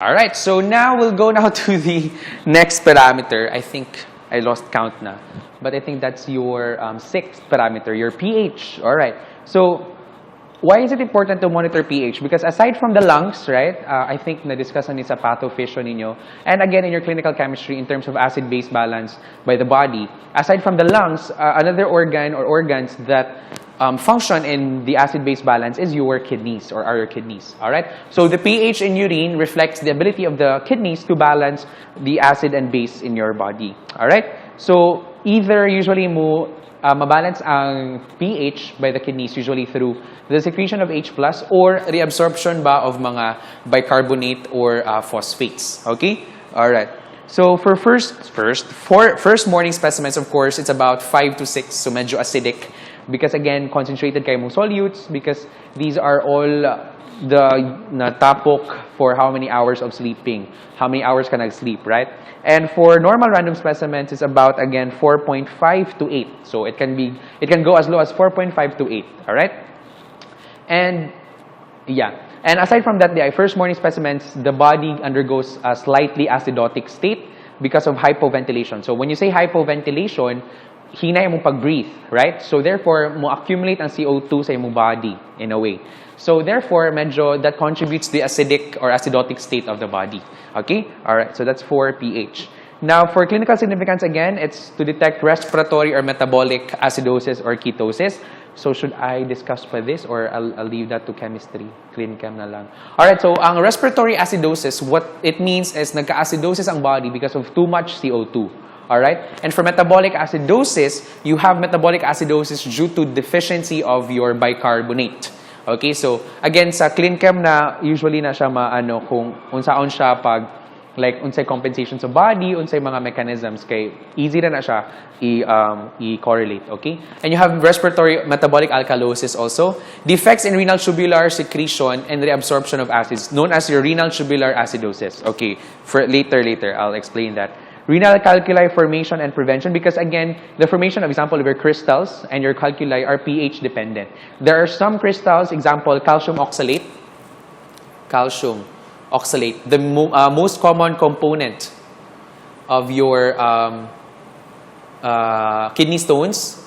All right, so now we'll go now to the next parameter. I think I lost count na. But I think that's your sixth parameter, your pH. All right. So why is it important to monitor pH? Because aside from the lungs, right, I think na-discuss ni sa pathophysiology ninyo, and again in your clinical chemistry in terms of acid-base balance by the body, aside from the lungs, another organ or organs that function in the acid-base balance is your kidneys or are your kidneys. All right. So the pH in urine reflects the ability of the kidneys to balance the acid and base in your body. All right. So either usually mabalance ang pH by the kidneys usually through the secretion of H+ or reabsorption ba of mga bicarbonate or phosphates. Okay. All right. So for first morning specimens, of course, it's about 5 to 6, so medyo acidic. Because again, concentrated kayo mong solutes because these are all the natapok for how many hours of sleeping. How many hours ka nag-sleep, right? And for normal random specimens, it's about, again, 4.5 to 8. So it can go as low as 4.5 to 8, all right? And yeah. And aside from that, the first morning specimens, the body undergoes a slightly acidotic state because of hypoventilation. So when you say hypoventilation, hinay mo pag-breathe, right? So therefore, mo accumulate ang CO2 sa imong body in a way. So therefore, medyo that contributes to the acidic or acidotic state of the body. Okay? Alright, so that's for pH. Now, for clinical significance, again, it's to detect respiratory or metabolic acidosis or ketosis. So should I discuss for this or I'll leave that to chemistry? Clin chem na lang. Alright, so ang respiratory acidosis, what it means is nagka-acidosis ang body because of too much CO2. Alright? And for metabolic acidosis, you have metabolic acidosis due to deficiency of your bicarbonate. Okay? So, again, sa clin chem na, usually na siya maano kung unsaon siya pag, like, unsay compensation sa body, unsay mga mechanisms, kay easy na siya i-correlate. Okay? And you have respiratory metabolic alkalosis also. Defects in renal tubular secretion and reabsorption of acids, known as your renal tubular acidosis. Okay? For later, I'll explain that. Renal calculi formation and prevention because again, the formation, of example, of your crystals and your calculi are pH dependent. There are some crystals, example, calcium oxalate. Calcium oxalate, the most common component of your kidney stones,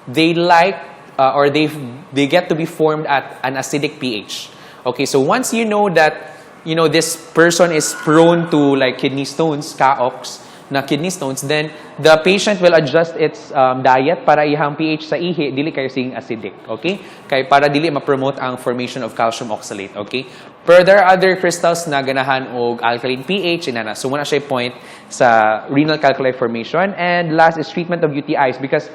they they get to be formed at an acidic pH. Okay, so once you know that, this person is prone to like kidney stones, CAOX, na kidney stones, then the patient will adjust its diet para ihang pH sa ihi dili kayo sing acidic, okay? Kay para dili ma-promote ang formation of calcium oxalate, okay? Pero there are other crystals na ganahan og alkaline pH inana. So muna siya point sa renal calculi formation. And last is treatment of UTIs because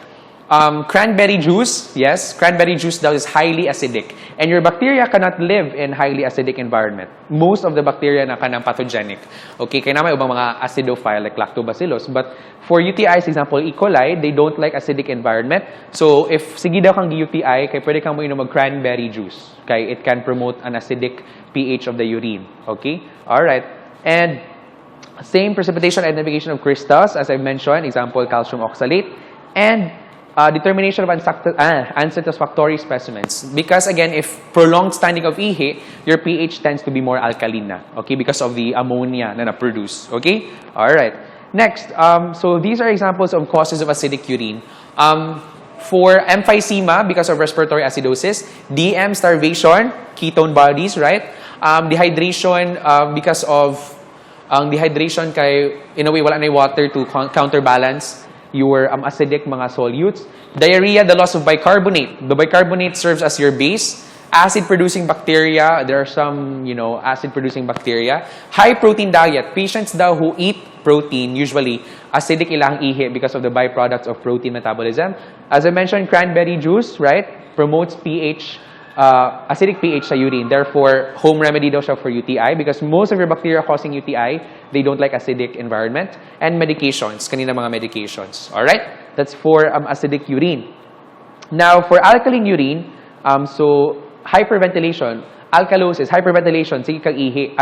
cranberry juice, yes, cranberry juice daw is highly acidic. And your bacteria cannot live in highly acidic environment. Most of the bacteria na kanang pathogenic. Okay, kaya naman ubang mga acidophile like lactobacillus. But for UTIs, example, E. coli, they don't like acidic environment. So if sige daw kang UTI, kaya pwede kang mo inom mag cranberry juice. Kaya it can promote an acidic pH of the urine. Okay? Alright. And same precipitation identification of crystals, as I mentioned, example, calcium oxalate. And determination of unsatisfactory specimens. Because again, if prolonged standing of ihi, your pH tends to be more alkaline na. Okay? Because of the ammonia na na-produce. Okay? Alright. Next, so these are examples of causes of acidic urine. For emphysema, because of respiratory acidosis. DM, starvation, ketone bodies, right? Dehydration, because of dehydration kay, in a way, wala na water to counterbalance your acidic mga solutes. Diarrhea, the loss of bicarbonate. The bicarbonate serves as your base. Acid-producing bacteria, there are some, acid-producing bacteria. High-protein diet. Patients daw who eat protein, usually acidic ilang ihi because of the byproducts of protein metabolism. As I mentioned, cranberry juice, right, promotes pH, acidic pH sa urine. Therefore, home remedy daw siya for UTI because most of your bacteria causing UTI, they don't like acidic environment. And medications, kanina mga medications. Alright? That's for acidic urine. Now, for alkaline urine, so hyperventilation, alkalosis, hyperventilation, sige kag ihi,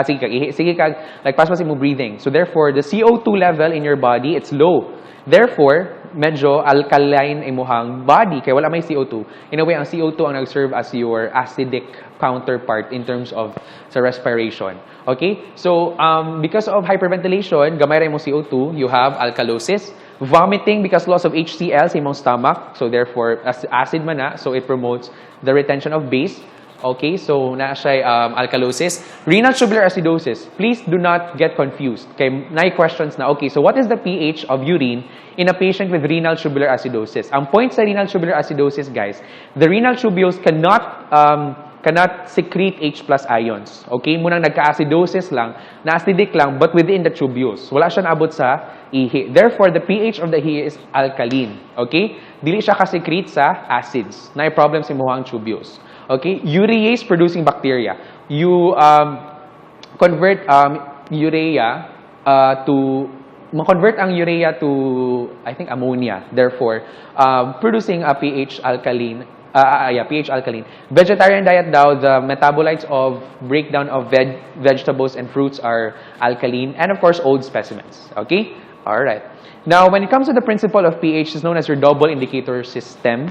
sige kag, like paspas mo breathing. So therefore, the CO2 level in your body, it's low. Therefore, medyo alkaline imuhang body, kaya wala may CO2. In a way, ang CO2 ang nag-serve as your acidic counterpart in terms of sa respiration. Okay? So, because of hyperventilation, gamay rin mo CO2, you have alkalosis. Vomiting because loss of HCl sa imong stomach. So, therefore, acid man na, so it promotes the retention of base. Okay, so na siya alkalosis. Renal tubular acidosis. Please do not get confused. Okay, questions na. Okay, so what is the pH of urine in a patient with renal tubular acidosis? Ang point sa renal tubular acidosis, guys, the renal tubules cannot secrete H plus ions. Okay, munang nagka-acidosis lang, na-acidic lang, but within the tubules. Wala siya naabot sa ihi. Therefore, the pH of the ihi is alkaline. Okay, dili siya ka-secrete sa acids. Na problem sa imuhang tubules. Okay, urease producing bacteria. You convert urea convert ang urea to, I think, ammonia. Therefore, producing a pH alkaline. pH alkaline. Vegetarian diet daw, the metabolites of breakdown of vegetables and fruits are alkaline, and of course, old specimens. Okay, all right. Now, when it comes to the principle of pH, it's known as your double indicator system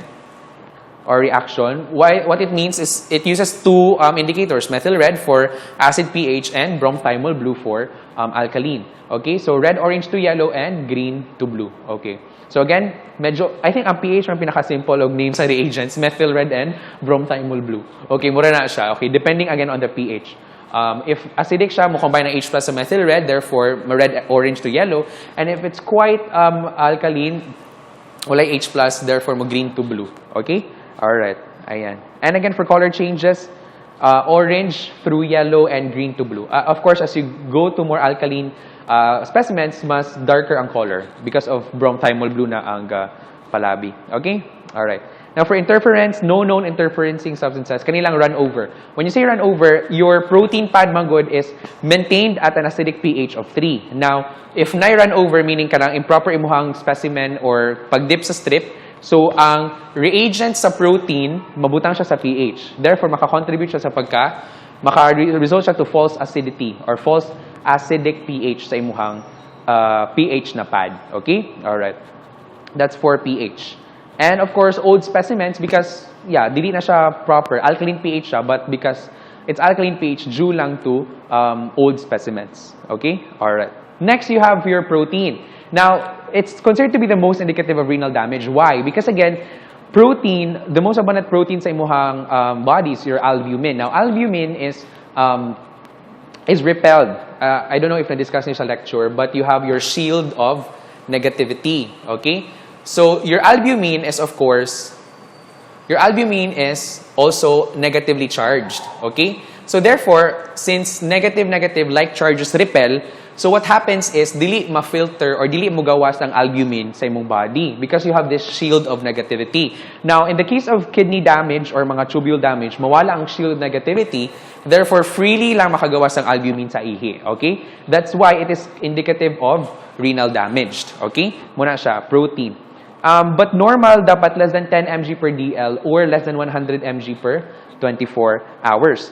or reaction. What it means is it uses two indicators, methyl red for acid pH and bromthymol blue for alkaline. Okay, so red, orange to yellow and green to blue. Okay, so again, medyo, I think ang pH ang pinaka-simple of names sa reagents, methyl red and bromthymol blue. Okay, mura na siya. Okay, depending again on the pH. If acidic siya, mo combine ng H plus sa methyl red, therefore red, orange to yellow. And if it's quite alkaline, wala H plus, therefore mo green to blue. Okay? Alright, ayan. And again, for color changes, orange through yellow and green to blue. Of course, as you go to more alkaline specimens, mas darker ang color because of bromthymol blue na ang palabi. Okay? Alright. Now, for interference, no known interferencing substances. Kanilang run over. When you say run over, your protein pad manggod is maintained at an acidic pH of 3. Now, if na run over, meaning kanang improper imuhang specimen or pag-dip sa strip, so, ang reagent sa protein, mabutang siya sa pH. Therefore, makakontribute siya sa maka-result siya to false acidity or false acidic pH sa imuhang pH na pad. Okay? Alright. That's for pH. And of course, old specimens because, yeah, dili na siya proper. Alkaline pH siya, but because it's alkaline pH due lang to old specimens. Okay? Alright. Next, you have your protein. Now, it's considered to be the most indicative of renal damage. Why? Because again, protein, the most abundant protein sa imuhang body is your albumin. Now, albumin is repelled. I don't know if na-discuss niyo sa lecture, but you have your shield of negativity. Okay? So, your albumin is, of course, your albumin is also negatively charged. Okay? So, therefore, since negative like charges repel, so what happens is, dili ma-filter or dili mo gawas ang albumin sa imong body because you have this shield of negativity. Now, in the case of kidney damage or mga tubule damage, mawala ang shield of negativity, therefore, freely lang makagawas ang albumin sa ihi. Okay? That's why it is indicative of renal damage. Okay? Muna siya, protein. But normal, dapat less than 10 mg per DL or less than 100 mg per 24 hours.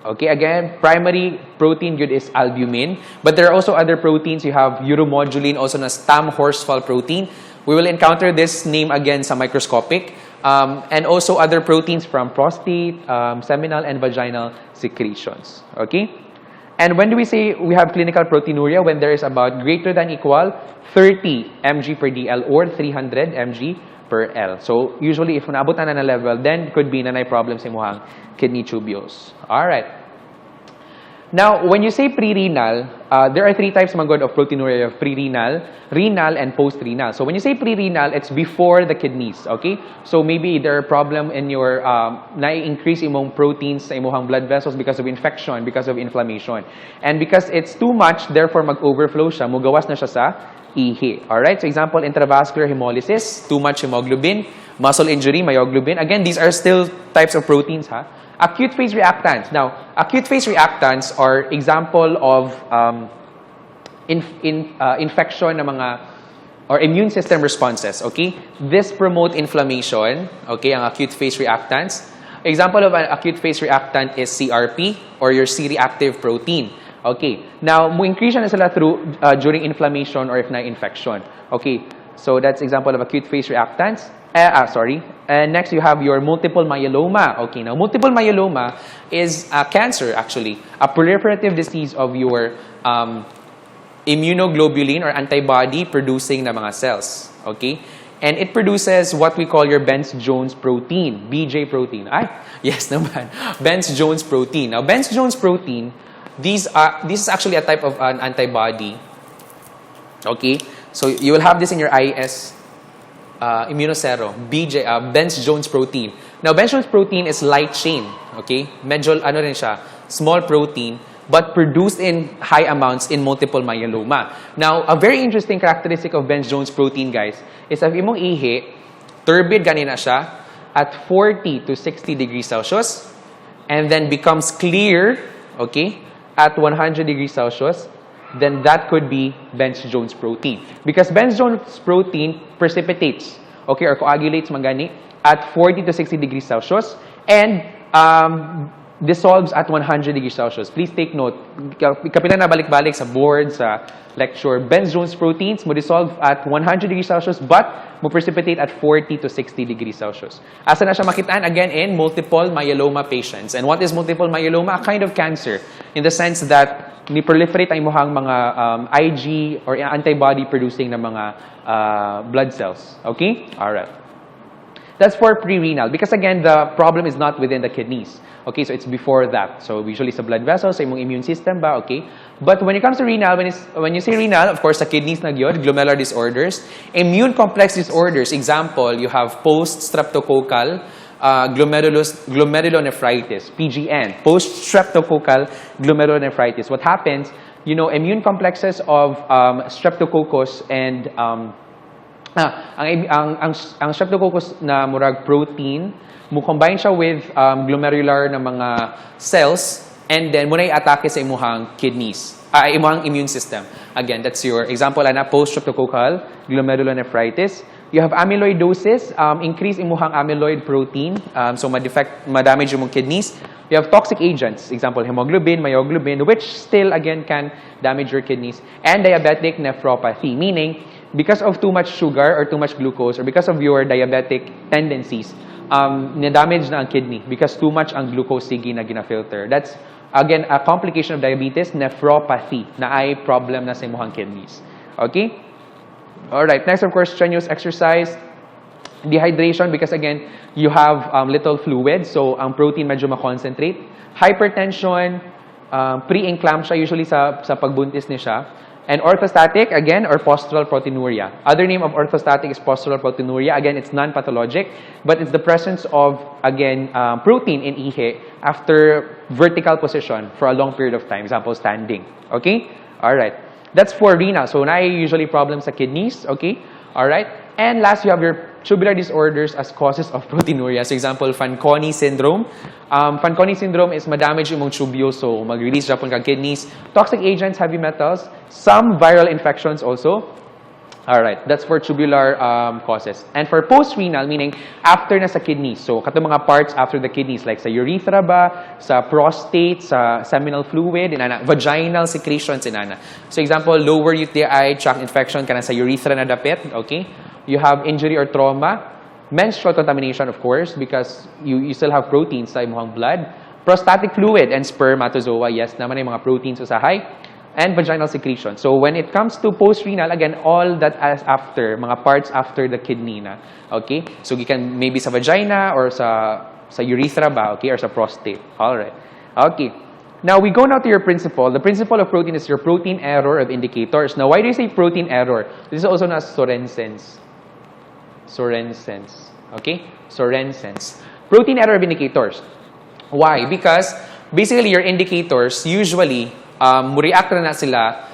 Okay, again, primary protein good is albumin. But there are also other proteins. You have uromodulin, also known as stam horsefall protein. We will encounter this name again sa microscopic. And also other proteins from prostate, seminal, and vaginal secretions. Okay? And when do we say we have clinical proteinuria? When there is about greater than equal 30 mg per DL or 300 mg per L. So, usually, if naabot na na level, then could be nanay problems sa imuhang kidney tubules. Alright. Now, when you say pre-renal, there are three types of proteinuria. You have pre-renal, renal, and post-renal. So, when you say pre-renal, it's before the kidneys, okay? So, maybe there are problem in your, na-increase imong proteins sa imong blood vessels because of infection, because of inflammation. And because it's too much, therefore, mag-overflow siya, mugawas na siya sa ihi. Alright? So, example, intravascular hemolysis, too much hemoglobin, muscle injury, myoglobin. Again, these are still types of proteins, ha? Acute phase reactants. Now, acute phase reactants are example of infection na mga or immune system responses, okay? This promote inflammation, okay, ang acute phase reactants. Example of an acute phase reactant is CRP or your C-reactive protein. Okay. Now, mo increase na sila through during inflammation or if na infection. Okay. So that's example of acute phase reactants. And next you have your multiple myeloma. Okay, now multiple myeloma is a cancer actually, a proliferative disease of your immunoglobulin or antibody producing na mga cells. Okay? And it produces what we call your Benz-Jones protein, BJ protein. Ay, yes naman. Benz-Jones protein. Now, Benz-Jones protein, this is actually a type of an antibody. Okay? So, you will have this in your IS immunosero, Benz-Jones protein. Now, Benz-Jones protein is light chain. Okay? Medyo, ano rin siya, small protein, but produced in high amounts in multiple myeloma. Now, a very interesting characteristic of Benz-Jones protein, guys, is if imong ihi, turbid ganina siya at 40 to 60 degrees Celsius, and then becomes clear, okay, at 100 degrees Celsius, then that could be Benz-Jones protein. Because Benz-Jones protein precipitates, okay, or coagulates magani at 40 to 60 degrees Celsius, and dissolves at 100 degrees Celsius. Please take note, kapila na balik-balik sa board, sa lecture, Benz-Jones proteins mo dissolve at 100 degrees Celsius but mo precipitate at 40 to 60 degrees Celsius. Asa na siya makitaan? Again, in multiple myeloma patients. And what is multiple myeloma? A kind of cancer in the sense that ni-proliferate ang imuhang mga IG or antibody producing na mga blood cells. Okay? Alright. That's for pre-renal because again, the problem is not within the kidneys. Okay, so it's before that. So usually sa blood vessels, sa imong immune system ba, okay? But when it comes to renal, when you say renal, of course, sa kidneys na gyud, glomerular disorders, immune complex disorders. Example, you have post-streptococcal glomerulonephritis, PGN, post-streptococcal glomerulonephritis. What happens, you know, immune complexes of streptococcus and ang streptococcus na murag protein, mo combine siya with glomerular na mga cells and then muna i-atake sa imuhang kidneys, imuhang immune system. Again, that's your example ana post-streptococcal glomerulonephritis. You have amyloidosis, increase imuhang amyloid protein, so ma-damage yung kidneys. You have toxic agents, example hemoglobin, myoglobin, which still again can damage your kidneys, and diabetic nephropathy, meaning because of too much sugar or too much glucose or because of your diabetic tendencies, na-damage na ang kidney because too much ang glucose sige na gina-filter. That's, again, a complication of diabetes, nephropathy, na ay problem na sa imuhang kidneys. Okay? Alright, next, of course, strenuous exercise. Dehydration because, again, you have little fluid, so ang protein medyo ma-concentrate. Hypertension, pre-eclampsia, usually sa pagbuntis ni siya. And orthostatic, again, or postural proteinuria. Other name of orthostatic is postural proteinuria. Again, it's non-pathologic, but it's the presence of, again, protein in ihe after vertical position for a long period of time, example, standing. Okay? All right. That's for renal. So, na usually problems sa kidneys. Okay? All right. And last, you have your tubular disorders as causes of proteinuria. So, example, Fanconi syndrome. Fanconi syndrome is madamage imong tubio, so mag-release Japon kag kidneys. Toxic agents, heavy metals, some viral infections also. Alright, that's for tubular causes. And for post-renal, meaning after na sa kidneys. So, kato mga parts after the kidneys, like sa urethra ba, sa prostate, sa seminal fluid, inana, vaginal secretions, inana. So, example, lower UTI tract infection kana sa urethra na dapit, okay? You have injury or trauma. Menstrual contamination, of course, because you still have proteins sa imong blood. Prostatic fluid and spermatozoa, yes, naman ay mga proteins usahay. And vaginal secretion. So when it comes to post-renal, again, all that as after, mga parts after the kidney na. Okay? So you can maybe sa vagina or sa urethra ba, okay? Or sa prostate. Alright. Okay. Now, we go now to your principle. The principle of protein is your protein error of indicators. Now, why do you say protein error? This is also known as Sorensen's. Okay? Sorensen's. Protein error of indicators. Why? Because basically your indicators usually react na sila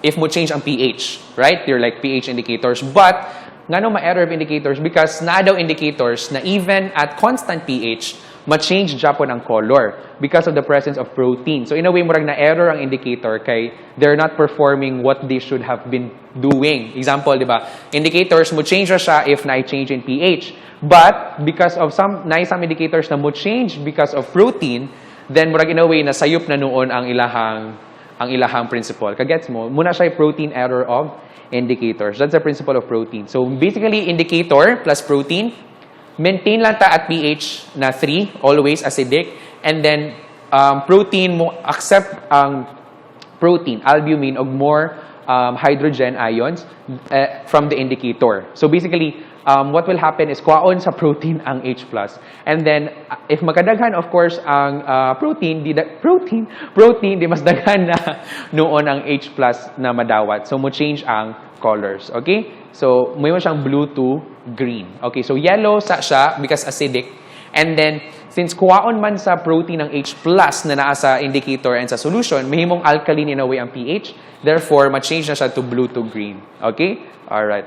if mo change ang pH, right? You're like pH indicators. But ngano ma-error of indicators? Because na daw indicators na even at constant pH, ma-change Japon ang color because of the presence of protein. So in a way, murag na error ang indicator kay they're not performing what they should have been doing. Example, di ba? Indicators, mo change ra siya if na-change in pH. But because of some indicators na mo change because of protein, then murag in a way, nasayop na noon ang ilahang ang ilahang principle. Kagets mo? Muna siya protein error of indicators. That's the principle of protein. So basically, indicator plus protein, maintain lang ta at pH na 3, always acidic. And then, protein mo, accept ang protein, albumin, og more hydrogen ions from the indicator. So basically, what will happen is kwaon sa protein ang H+. And then, if magkadaghan, of course, ang protein, di mas daghan na noon ang H+ na madawat. So, mo change ang colors. Okay? So, may mo siyang blue to green. Okay, so yellow siya because acidic. And then, since kuwaon man sa protein ng H+ na naa sa indicator and sa solution, mahimong alkaline in a way ang pH. Therefore, ma-change na siya to blue to green. Okay? Alright.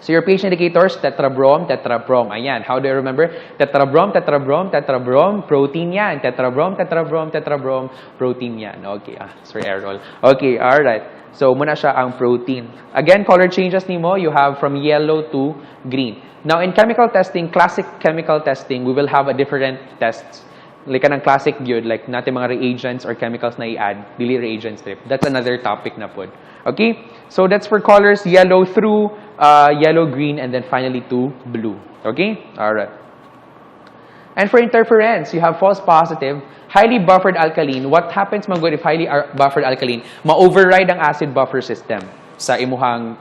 So, your pH indicators, tetrabrom, tetrabrom. Ayan. How do you remember? Tetrabrom, tetrabrom, tetrabrom, protein yan. Tetrabrom, tetrabrom, tetrabrom, protein yan. Okay. Sorry, Errol. Okay, alright. So, muna siya ang protein. Again, color changes nimo, you have from yellow to green. Now, in chemical testing, classic chemical testing, we will have a different tests. Like kanang classic gyud, like natin mga reagents or chemicals na i-add, dili reagent strip. That's another topic na pod. Okay? So, that's for colors, yellow through, yellow, green, and then finally to blue. Okay? Alright. And for interference, you have false positive, highly buffered alkaline. What happens man good if highly buffered alkaline? Ma-override ang acid buffer system sa imuhang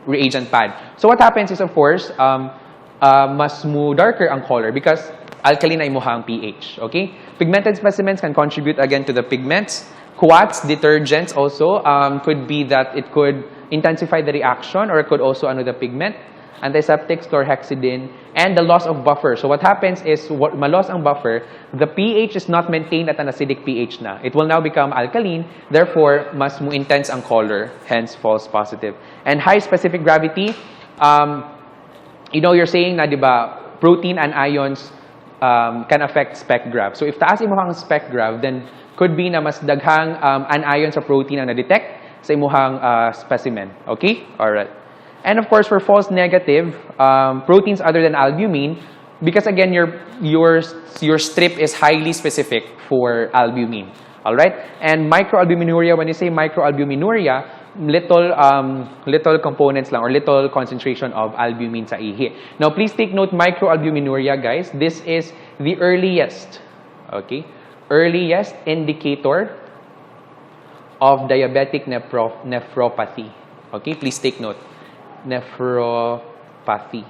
reagent pad. So what happens is, of course, mas mo darker ang color because alkaline na imuhang pH. Okay? Pigmented specimens can contribute again to the pigments. Quartz detergents also could be that it could intensify the reaction or it could also the pigment. Antiseptics, chlorhexidine, and the loss of buffer. So what happens is, ma-loss ang buffer, the pH is not maintained at an acidic pH na. It will now become alkaline, therefore, mas mo intense ang color, hence false positive. And high specific gravity, you're saying na, di ba, protein and ions can affect spec grav. So if taas imuhang spec grav, then could be na mas daghang anion sa protein ang na-detect sa imuhang specimen. Okay? Alright. And of course, for false negative, proteins other than albumin, because again, your strip is highly specific for albumin. All right? And microalbuminuria, when you say microalbuminuria, little components lang or little concentration of albumin sa ihi. Now, please take note, microalbuminuria, guys, this is the earliest indicator of diabetic nephropathy. Okay? Please take note. Nephropathy.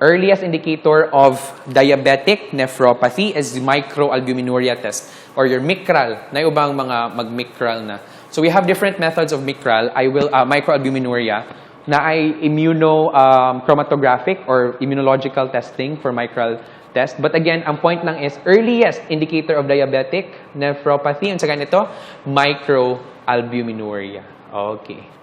Earliest indicator of diabetic nephropathy is microalbuminuria test or your micral. Na ubang mga mag-micral na. So we have different methods of micral. Microalbuminuria na ay immunochromatographic or immunological testing for micral test. But again, ang point lang is earliest indicator of diabetic nephropathy. Ang sa ganito, microalbuminuria. Okay.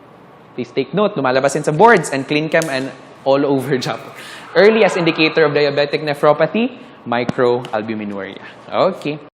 Please take note, lumalabas sa boards and ClinChem and all over job. Earliest indicator of diabetic nephropathy, microalbuminuria. Okay.